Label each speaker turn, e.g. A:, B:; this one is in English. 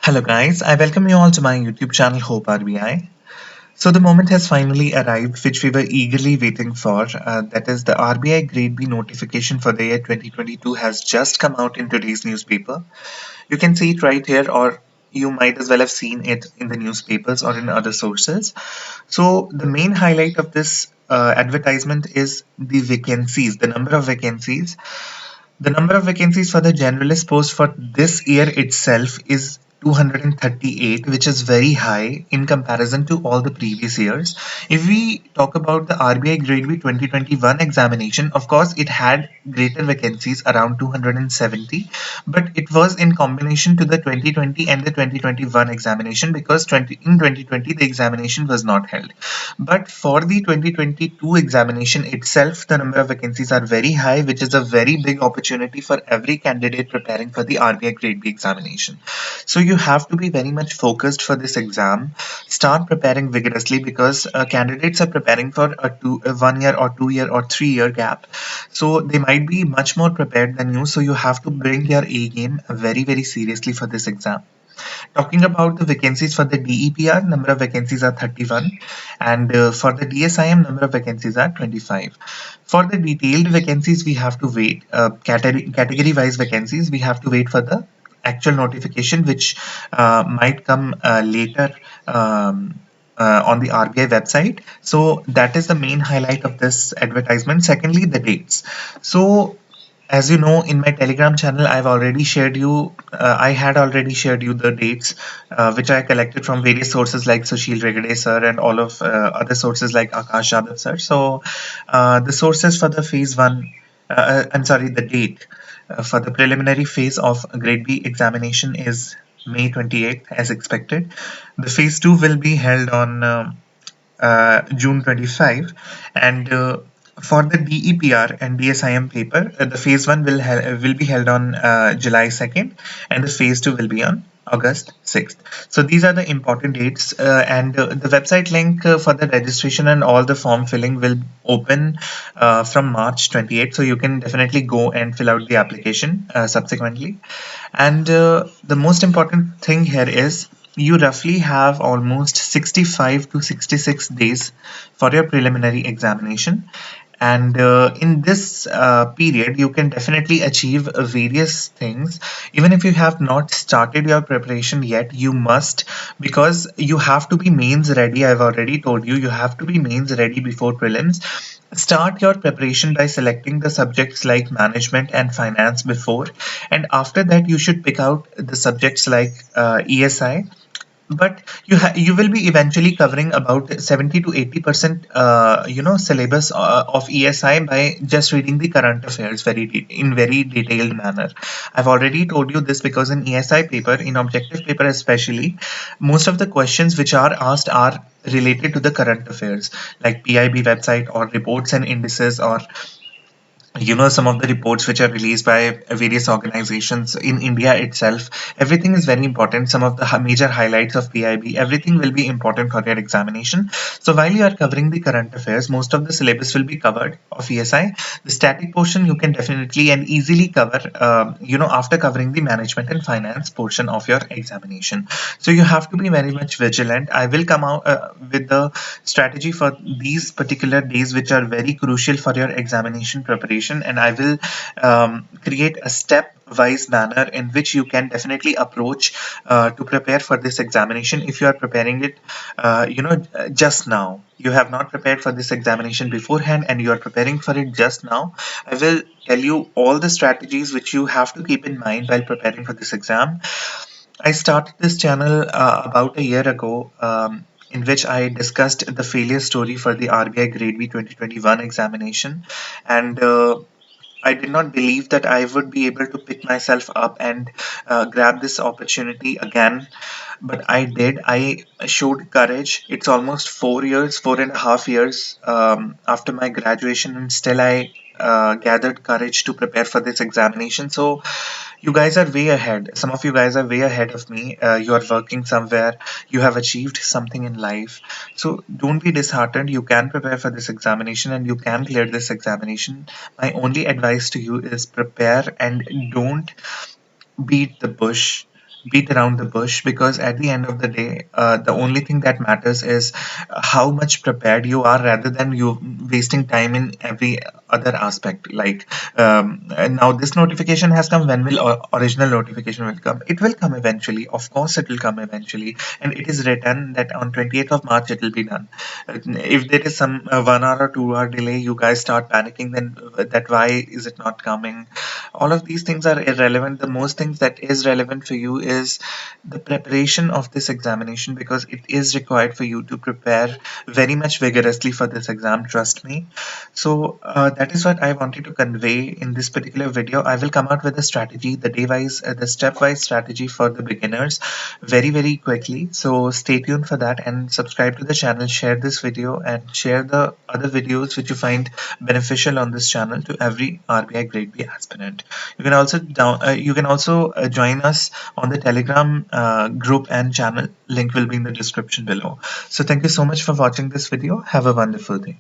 A: Hello guys, I welcome you all to my YouTube channel Hope RBI. So the moment has finally arrived which we were eagerly waiting for. That is the RBI Grade B notification for the year 2022 has just come out in today's newspaper. You can see it right here, or you might as well have seen it in the newspapers or in other sources. So the main highlight of this advertisement is the vacancies, the number of vacancies. The number of vacancies for the generalist post for this year itself is 238, which is very high in comparison to all the previous years. If we talk about the RBI Grade B 2021 examination, of course, it had greater vacancies around 270, but it was in combination to the 2020 and the 2021 examination because in 2020 the examination was not held. But for the 2022 examination itself, the number of vacancies are very high, which is a very big opportunity for every candidate preparing for the RBI Grade B examination. So you have to be very much focused for this exam. Start preparing vigorously because candidates are preparing for a 1 year or 2 year or 3 year gap. So they might be much more prepared than you. So you have to bring your A game very, very seriously for this exam. Talking about the vacancies for the DEPR, number of vacancies are 31, and for the DSIM, number of vacancies are 25. For the detailed vacancies, we have to wait. Category-wise vacancies, we have to wait for the actual notification, which might come later. On the RBI website. So that is the main highlight of this advertisement. Secondly, the dates. So as you know, in my Telegram channel, I had already shared you the dates, which I collected from various sources like Sushil Regade sir and all of other sources like Akash Yadav sir. So the sources for the phase one, I'm sorry, the date for the preliminary phase of Grade B examination is May 28th, as expected. The phase two will be held on June 25, and for the DEPR and DSIM paper, the phase one will be held on July 2nd, and the phase two will be on August 6th. So these are the important dates, and the website link for the registration and all the form filling will open from March 28th. So you can definitely go and fill out the application subsequently. And the most important thing here is you roughly have almost 65 to 66 days for your preliminary examination. And in this period, you can definitely achieve various things. Even if you have not started your preparation yet, you must, because you have to be mains ready. I've already told you, you have to be mains ready before prelims. Start your preparation by selecting the subjects like management and finance before, and after that you should pick out the subjects like ESI. But you will be eventually covering about 70 to 80% syllabus of ESI by just reading the current affairs in very detailed manner. I've already told you this because in ESI paper, in objective paper especially, most of the questions which are asked are related to the current affairs like PIB website or reports and indices, or some of the reports which are released by various organizations in India itself. Everything is very important. Some of the major highlights of PIB, everything will be important for your examination. So while you are covering the current affairs, most of the syllabus will be covered of ESI. The static portion you can definitely and easily cover after covering the management and finance portion of your examination. So you have to be very much vigilant. I will come out with the strategy for these particular days which are very crucial for your examination preparation, and I will create a step-wise manner in which you can definitely approach to prepare for this examination. If you are preparing it, just now, you have not prepared for this examination beforehand and you are preparing for it just now, I will tell you all the strategies which you have to keep in mind while preparing for this exam. I started this channel about a year ago, in which I discussed the failure story for the RBI Grade B 2021 examination, and I did not believe that I would be able to pick myself up and grab this opportunity again, but I did. I showed courage. It's almost 4 years, 4.5 years after my graduation, and still I gathered courage to prepare for this examination. So you guys are way ahead. Some of you guys are way ahead of me. You are working somewhere. You have achieved something in life. So don't be disheartened. You can prepare for this examination and you can clear this examination. My only advice to you is prepare and don't beat the bush. beat around the bush, because at the end of the day, the only thing that matters is how much prepared you are, rather than you wasting time in every other aspect. Like, and now this notification has come. When will original notification will come? It will come eventually. Of course, it will come eventually, and it is written that on 28th of March it will be done. If there is some 1 hour or 2 hour delay, you guys start panicking. Then that why is it not coming? All of these things are irrelevant. The most things that is relevant for you is the preparation of this examination, because it is required for you to prepare very much vigorously for this exam, trust me. So that is what I wanted to convey in this particular video. I will come out with a strategy, the day wise, the step-wise strategy for the beginners, very quickly. So stay tuned for that, and subscribe to the channel, share this video, and share the other videos which you find beneficial on this channel to every RBI Grade B aspirant. You can also join us on the Telegram group and channel. Link will be in the description below. So thank you so much for watching this video. Have a wonderful day.